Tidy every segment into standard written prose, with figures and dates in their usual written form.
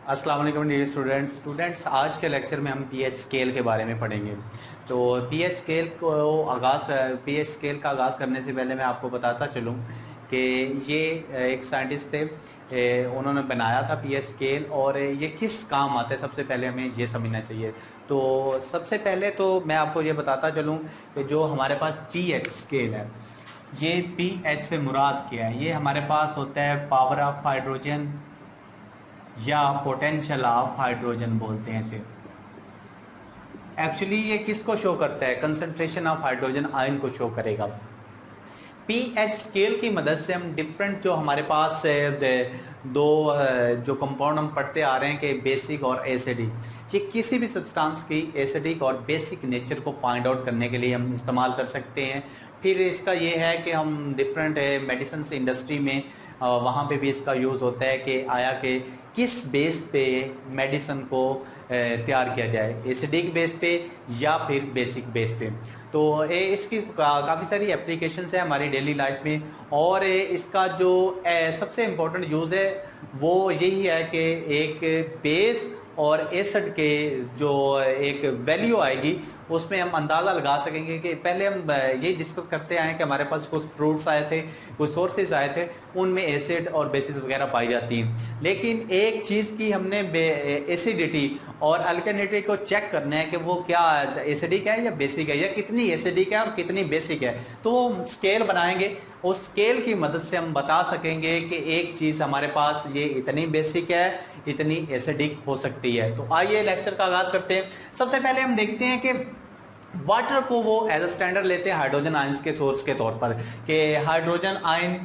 अस्सलाम वालेकुम dear students आज के लेक्चर में हम पीएच स्केल के बारे में पढ़ेंगे। तो पीएच स्केल का आगाज़ करने से पहले मैं आपको बताता चलूँ कि ये एक साइंटिस्ट थे, उन्होंने बनाया था पीएच स्केल और ये किस काम आता है सबसे पहले हमें ये समझना चाहिए। तो सबसे पहले तो मैं आपको ये बताता चलूँ कि जो हमारे पास पीएच स्केल है, ये पीएच से मुराद क्या है। ये हमारे पास होता है पावर ऑफ हाइड्रोजन या पोटेंशियल ऑफ हाइड्रोजन बोलते हैं इसे। एक्चुअली ये किसको शो करता है? कंसंट्रेशन ऑफ हाइड्रोजन आयन को शो करेगा। पीएच स्केल की मदद से हम डिफरेंट जो हमारे पास दो जो कंपाउंड हम पढ़ते आ रहे हैं कि बेसिक और एसिडिक, ये किसी भी सब्सटेंस की एसिडिक और बेसिक नेचर को फाइंड आउट करने के लिए हम इस्तेमाल कर सकते हैं। फिर इसका ये है कि हम डिफरेंट मेडिसिन इंडस्ट्री में वहाँ पे भी इसका यूज़ होता है कि आया कि किस बेस पे मेडिसिन को तैयार किया जाए, एसिडिक बेस पे या फिर बेसिक बेस पे। तो इसकी काफ़ी सारी एप्लीकेशंस है हमारी डेली लाइफ में, और इसका जो सबसे इम्पोर्टेंट यूज़ है वो यही है कि एक बेस और एसिड के जो एक वैल्यू आएगी उसमें हम अंदाज़ा लगा सकेंगे कि पहले हम यही डिस्कस करते आए कि हमारे पास कुछ फ्रूट्स आए थे, कुछ सोर्सेज आए थे, उनमें एसिड और बेसिस वगैरह पाई जाती हैं। लेकिन एक चीज़ की हमने एसिडिटी और अल्कलिनिटी को चेक करना है कि वो क्या एसिडिक है या बेसिक है, या कितनी एसिडिक है और कितनी बेसिक है। तो वो स्केल बनाएंगे, उस स्केल की मदद से हम बता सकेंगे कि एक चीज़ हमारे पास ये इतनी बेसिक है, इतनी एसिडिक हो सकती है। तो आइए लेक्चर का आगाज़ करते हैं। सबसे पहले हम देखते हैं कि वाटर को वो एज अ स्टैंडर्ड लेते हैं हाइड्रोजन आयंस के सोर्स के तौर पर, कि हाइड्रोजन आयन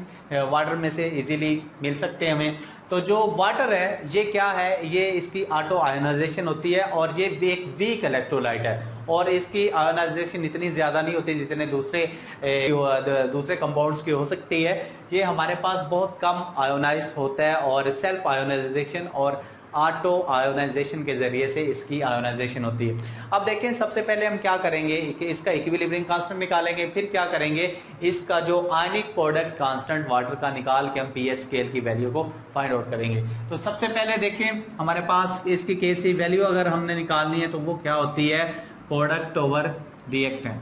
वाटर में से इजीली मिल सकते हैं हमें। तो जो वाटर है ये क्या है, ये इसकी ऑटो आयोनाइजेशन होती है और ये एक वीक इलेक्ट्रोलाइट है, और इसकी आयोनाइजेशन इतनी ज़्यादा नहीं होती जितने दूसरे कंपाउंड्स की हो सकती है। ये हमारे पास बहुत कम आयोनाइज होता है और सेल्फ आयोनाइजेशन और ऑटो आयोनाइजेशन के जरिए से इसकी आयोनाइजेशन होती है। अब देखें, सबसे पहले हम क्या करेंगे कि इसका इक्विलिब्रियम कांस्टेंट निकालेंगे, फिर क्या करेंगे इसका जो आयनिक प्रोडक्ट कांस्टेंट वाटर का निकाल के हम पीएच स्केल की वैल्यू को फाइंड आउट करेंगे। तो सबसे पहले देखें हमारे पास इसकी केसी वैल्यू अगर हमने निकालनी है तो वो क्या होती है, product over reactant,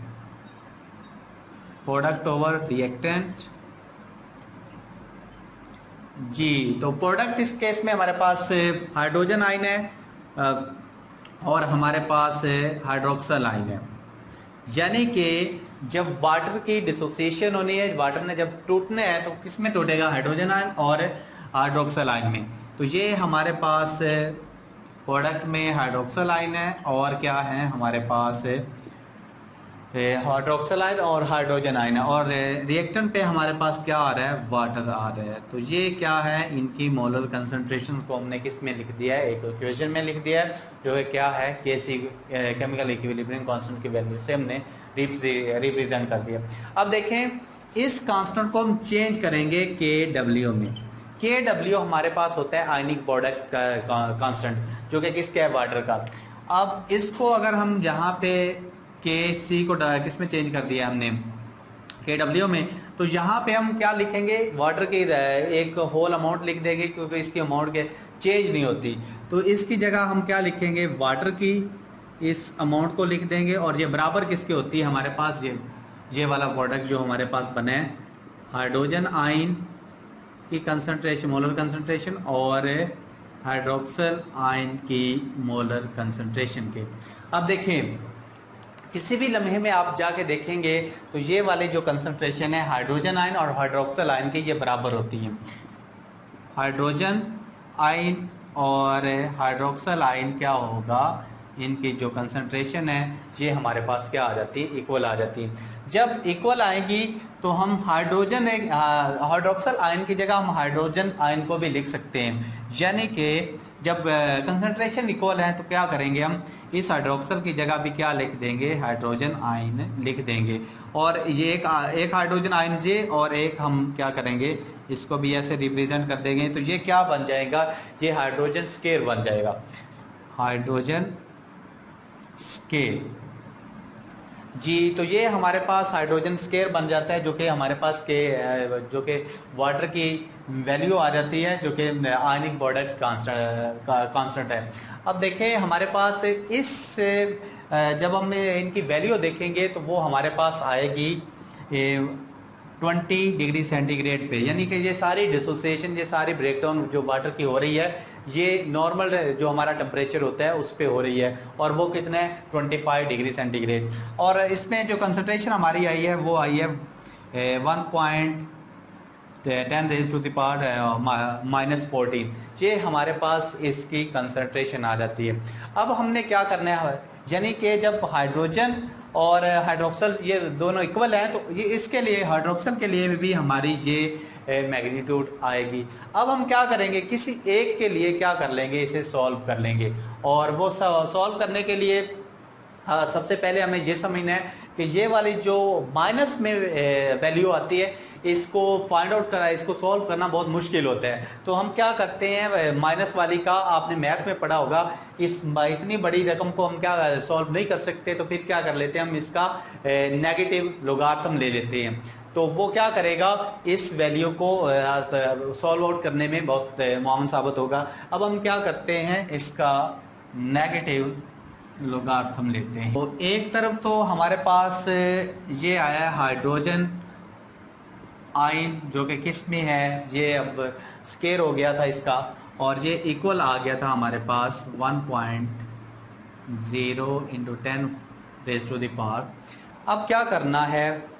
product over reactant जी। तो प्रोडक्ट इस केस में हमारे पास हाइड्रोजन आयन है और हमारे पास हाइड्रोक्सल आयन है। यानी कि जब वाटर की डिसोसिएशन होनी है, वाटर ने जब टूटना है तो किस में टूटेगा, हाइड्रोजन आयन और हाइड्रोक्सल आयन में। तो ये हमारे पास प्रोडक्ट में हाइड्रोक्सल आयन है और क्या है हमारे पास हाइड्रोक्सल आयन और हाइड्रोजन आयन है, और रिएक्टेंट पे हमारे पास क्या आ रहा है, वाटर आ रहा है। तो ये क्या है, इनकी मोलर कंसंट्रेशन को हमने किस में लिख दिया है, एक इक्वेशन में लिख दिया है, जो है क्या है केसी केमिकल इक्विलिब्रियम कांस्टेंट की वैल्यू से हमने रिप्रेजेंट कर दिया। अब देखें इस कांस्टेंट को हम चेंज करेंगे के डब्ल्यू में। के डब्ल्यू हमारे पास होता है आयनिक प्रोडक्ट कांस्टेंट, जो कि किसका है, वाटर का। अब इसको अगर हम यहाँ पे के सी को किस में चेंज कर दिया हमने, के डब्ल्यू में, तो यहाँ पे हम क्या लिखेंगे, वाटर की एक होल अमाउंट लिख देंगे क्योंकि इसकी अमाउंट के चेंज नहीं होती। तो इसकी जगह हम क्या लिखेंगे, वाटर की इस अमाउंट को लिख देंगे, और ये बराबर किसकी होती है हमारे पास, ये वाला प्रोडक्ट जो हमारे पास बना है हाइड्रोजन आयन की कंसंट्रेशन, मोलर कंसंट्रेशन, और हाइड्रोक्सल आयन की मोलर कंसंट्रेशन के। अब देखें किसी भी लम्हे में आप जाके देखेंगे तो ये वाले जो कंसंट्रेशन है हाइड्रोजन आयन और हाइड्रोक्सल आयन की, ये बराबर होती हैं। हाइड्रोजन आयन और हाइड्रोक्सल आयन क्या होगा, इनकी जो कंसंट्रेशन है ये हमारे पास क्या आ जाती है, इक्वल आ जाती है। जब इक्वल आएगी तो हम हाइड्रोक्सल आयन की जगह हम हाइड्रोजन आयन को भी लिख सकते हैं। यानी कि जब कंसंट्रेशन इक्वल है तो क्या करेंगे, हम इस हाइड्रोक्सल की जगह भी क्या लिख देंगे, हाइड्रोजन आयन लिख देंगे, और ये एक हाइड्रोजन आयन जे और एक हम क्या करेंगे, इसको भी ऐसे रिप्रेजेंट कर देंगे। तो ये क्या बन जाएगा, ये हाइड्रोजन स्केल बन जाएगा, हाइड्रोजन स्केल। जी, तो ये हमारे पास हाइड्रोजन स्केयर बन जाता है, जो कि हमारे पास के जो कि वाटर की वैल्यू आ जाती है, जो कि आयनिक बॉर्डर कांस्टेंट है। अब देखें हमारे पास जब हम इनकी वैल्यू देखेंगे तो वो हमारे पास आएगी 20 डिग्री सेंटीग्रेड पे, यानी कि ये सारी डिसोसिएशन, ये सारी ब्रेकडाउन जो वाटर की हो रही है, ये नॉर्मल जो हमारा टेम्परेचर होता है उस पे हो रही है, और वो कितने 25 डिग्री सेंटीग्रेड। और इसमें जो कंसनट्रेशन हमारी आई है वो आई है 1.10 रेज टू द पावर -14, ये हमारे पास इसकी कंसनट्रेशन आ जाती है। अब हमने क्या करना है, यानी कि जब हाइड्रोजन और हाइड्रोक्सल ये दोनों इक्वल हैं, तो ये इसके लिए हाइड्रोक्सल के लिए भी हमारी ये मैग्नीट्यूड आएगी। अब हम क्या करेंगे, किसी एक के लिए क्या कर लेंगे, इसे सॉल्व कर लेंगे। और वो सॉल्व करने के लिए सबसे पहले हमें ये समझना है कि ये वाली जो माइनस में वैल्यू आती है, इसको फाइंड आउट करना, इसको सॉल्व करना बहुत मुश्किल होता है। तो हम क्या करते हैं, माइनस वाली का आपने मैथ में पढ़ा होगा, इतनी बड़ी रकम को हम क्या सॉल्व नहीं कर सकते, तो फिर क्या कर लेते हैं, हम इसका नेगेटिव लोगारिथम ले लेते हैं। तो वो क्या करेगा, इस वैल्यू को सॉल्व आउट करने में बहुत मुआवन साबित होगा। अब हम क्या करते हैं, इसका नेगेटिव लोगारिथम लेते हैं। तो एक तरफ तो हमारे पास ये आया है हाइड्रोजन आयन, जो कि किस में है, ये अब स्केयर हो गया था इसका, और ये इक्वल आ गया था हमारे पास 1.0 × 10 रेज़ टू द पावर। अब क्या करना है,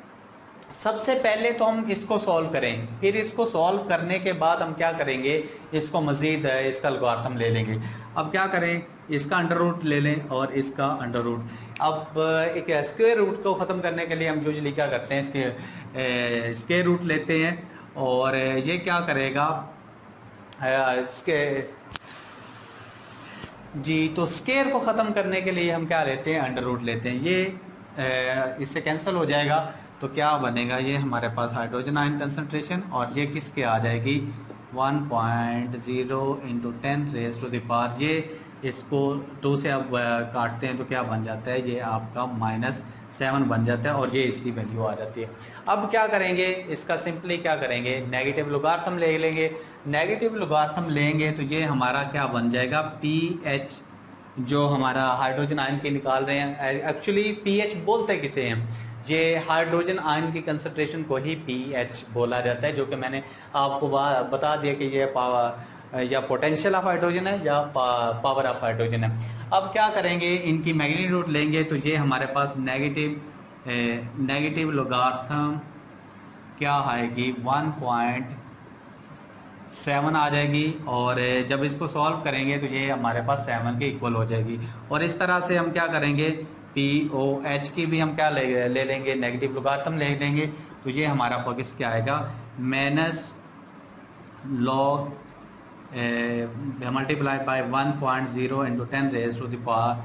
सबसे पहले तो हम इसको सॉल्व करें, फिर इसको सॉल्व करने के बाद हम क्या करेंगे, इसको मज़ीद इसका लोगारिथम ले लेंगे। अब क्या करें, इसका अंडर रूट ले लें और इसका अंडर रूट। अब एक स्क्वायर रूट को ख़त्म करने के लिए हम यूजुअली क्या करते हैं, इसके स्क्वायर रूट लेते हैं, और ये क्या करेगा, इसके जी, तो स्क्वायर को ख़त्म करने के लिए हम क्या लेते हैं, अंडर रूट लेते हैं। ये इससे कैंसिल हो जाएगा, तो क्या बनेगा, ये हमारे पास हाइड्रोजन आयन कंसंट्रेशन, और ये किसके आ जाएगी 1.0 × 10 रेज़ टू द पावर। ये इसको 2 से आप काटते हैं तो क्या बन जाता है, ये आपका -7 बन जाता है, और ये इसकी वैल्यू आ जाती है। अब क्या करेंगे, इसका सिंपली क्या करेंगे, नेगेटिव लोगारिथम ले लेंगे। नेगेटिव लोगारिथम लेंगे तो ये हमारा क्या बन जाएगा, पीएच, जो हमारा हाइड्रोजन आयन के निकाल रहे हैं, एक्चुअली पीएच बोलते किसे हैं, ये हाइड्रोजन आयन की कंसंट्रेशन को ही पीएच बोला जाता है, जो कि मैंने आपको बता दिया कि ये या पोटेंशियल ऑफ हाइड्रोजन है या पावर ऑफ हाइड्रोजन है। अब क्या करेंगे, इनकी मैग्नीट्यूड लेंगे, तो ये हमारे पास नेगेटिव लोगारिथम क्या आएगी 1.7 आ जाएगी, और जब इसको सॉल्व करेंगे तो ये हमारे पास 7 के इक्वल हो जाएगी। और इस तरह से हम क्या करेंगे, POH की भी हम क्या ले लेंगे, नेगेटिव लोगारिथम ले लेंगे, तो ये हमारा फोकस क्या आएगा, -log multiply by 1.0 × 10 raise to the power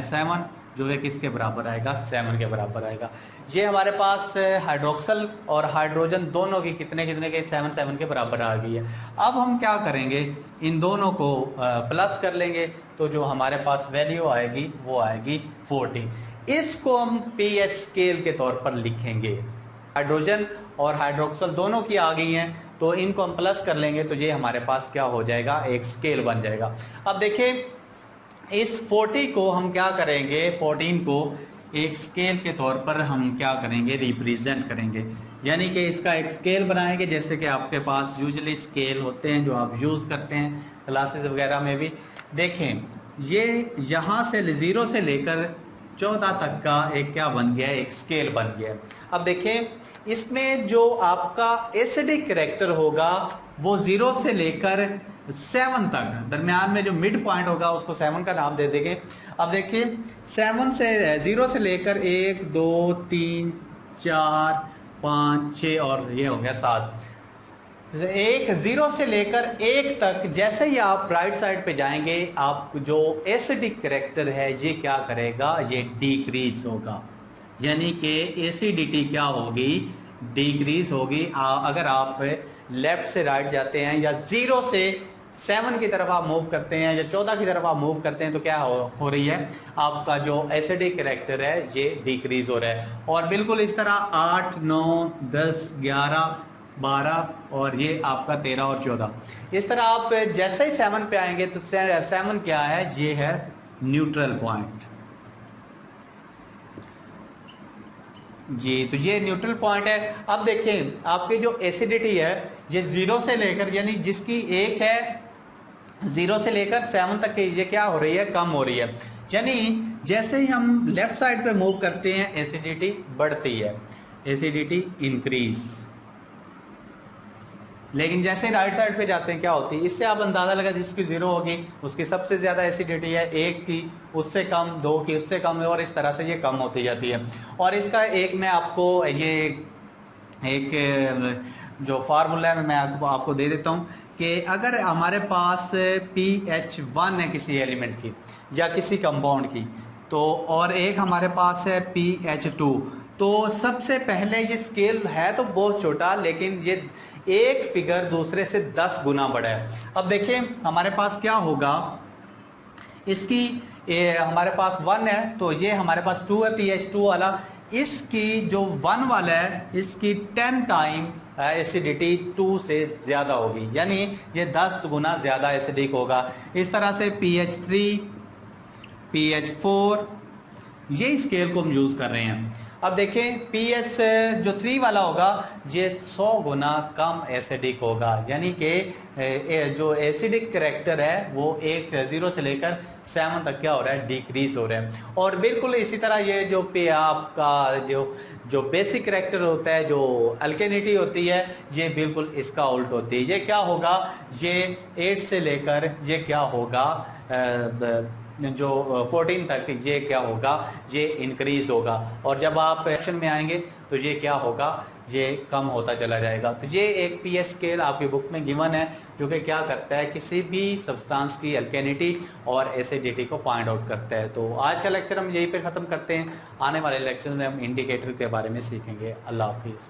-7, जो है किसके बराबर आएगा, 7 के बराबर आएगा। ये हमारे पास हाइड्रोक्सल और हाइड्रोजन दोनों की कितने के 7 के बराबर आ गई है। अब हम क्या करेंगे, इन दोनों को प्लस कर लेंगे, तो जो हमारे पास वैल्यू आएगी वो आएगी 14। इसको हम पीएच स्केल के तौर पर लिखेंगे। हाइड्रोजन और हाइड्रोक्सल दोनों की आ गई हैं, तो इनको हम प्लस कर लेंगे, तो ये हमारे पास क्या हो जाएगा, एक स्केल बन जाएगा। अब देखिए, इस 40 को हम क्या करेंगे, 14 को एक स्केल के तौर पर हम क्या करेंगे, रिप्रेजेंट करेंगे, यानी कि इसका एक स्केल बनाएंगे, जैसे कि आपके पास यूजुअली स्केल होते हैं जो आप यूज़ करते हैं क्लासेस वगैरह में भी। देखें, ये यहाँ से 0 से लेकर 14 तक का एक क्या बन गया है, एक स्केल बन गया है। अब देखें, इसमें जो आपका एसिडिक कैरेक्टर होगा वो 0 से लेकर 7 तक, दरमियान में जो मिड पॉइंट होगा उसको 7 का नाम दे देंगे। अब देखिए, 7 से 0 से लेकर 1 2 3 4 5 6 और ये हो गया 7। 0 से लेकर 1 तक जैसे ही आप राइट साइड पे जाएंगे, आप जो एसिडिक कैरेक्टर है ये क्या करेगा, ये डिक्रीज होगा, यानी कि एसिडिटी क्या होगी, डिक्रीज होगी। अगर आप लेफ्ट से राइट जाते हैं या 0 से 7 की तरफ आप मूव करते हैं या 14 की तरफ आप मूव करते हैं तो क्या हो रही है, आपका जो एसिडिक कैरेक्टर है ये डिक्रीज हो रहा है। और बिल्कुल इस तरह 8, 9, 10, 11, 12 और ये आपका 13 और 14, इस तरह आप जैसे ही 7 पे आएंगे तो 7 क्या है, ये है न्यूट्रल पॉइंट जी। तो ये न्यूट्रल पॉइंट है। अब देखें आपकी जो एसिडिटी है ये 0 से लेकर, यानी जिसकी 1 है 0 से लेकर 7 तक की, ये क्या हो रही है, कम हो रही है। यानी जैसे ही हम लेफ्ट साइड पे मूव करते हैं एसिडिटी बढ़ती है, एसिडिटी इंक्रीज। लेकिन जैसे राइट साइड पे जाते हैं क्या होती है, इससे आप अंदाजा लगा जिसकी 0 होगी उसकी सबसे ज्यादा एसिडिटी है, 1 की उससे कम, 2 की उससे कम, और इस तरह से ये कम होती जाती है। और इसका एक मैं आपको ये एक जो फार्मूला है मैं आपको दे देता हूँ कि अगर हमारे पास pH 1 है किसी एलिमेंट की या किसी कंपाउंड की, तो और एक हमारे पास है pH 2, तो सबसे पहले ये स्केल है तो बहुत छोटा, लेकिन ये एक फिगर दूसरे से 10 गुना बड़ा है। अब देखिए हमारे पास क्या होगा, इसकी हमारे पास 1 है तो ये हमारे पास 2 है, pH 2 वाला, इसकी जो 1 वाला है इसकी 10 टाइम एसिडिटी 2 से ज़्यादा होगी, यानी ये 10 गुना ज़्यादा एसिडिक होगा। इस तरह से pH 3, pH 4, ये स्केल को हम यूज़ कर रहे हैं। अब देखें pH जो 3 वाला होगा ये 100 गुना कम एसिडिक होगा, यानी कि जो एसिडिक करैक्टर है वो 0 से लेकर 7 तक क्या हो रहा है, डिक्रीज हो रहा है। और बिल्कुल इसी तरह ये जो आपका जो बेसिक करैक्टर होता है, जो अल्केनिटी होती है, ये बिल्कुल इसका उल्ट होती है। ये क्या होगा, ये 8 से लेकर ये क्या होगा जो 14 तक ये क्या होगा, ये इंक्रीज होगा। और जब आप एक्शन में आएंगे तो ये क्या होगा, ये कम होता चला जाएगा। तो ये एक pH स्केल आपकी बुक में गिवन है जो कि क्या करता है, किसी भी सब्सटेंस की अल्केनिटी और एसिडिटी को फाइंड आउट करता है। तो आज का लेक्चर हम यहीं पे ख़त्म करते हैं। आने वाले लेक्चर में हम इंडिकेटर के बारे में सीखेंगे। अल्लाह हाफिज़।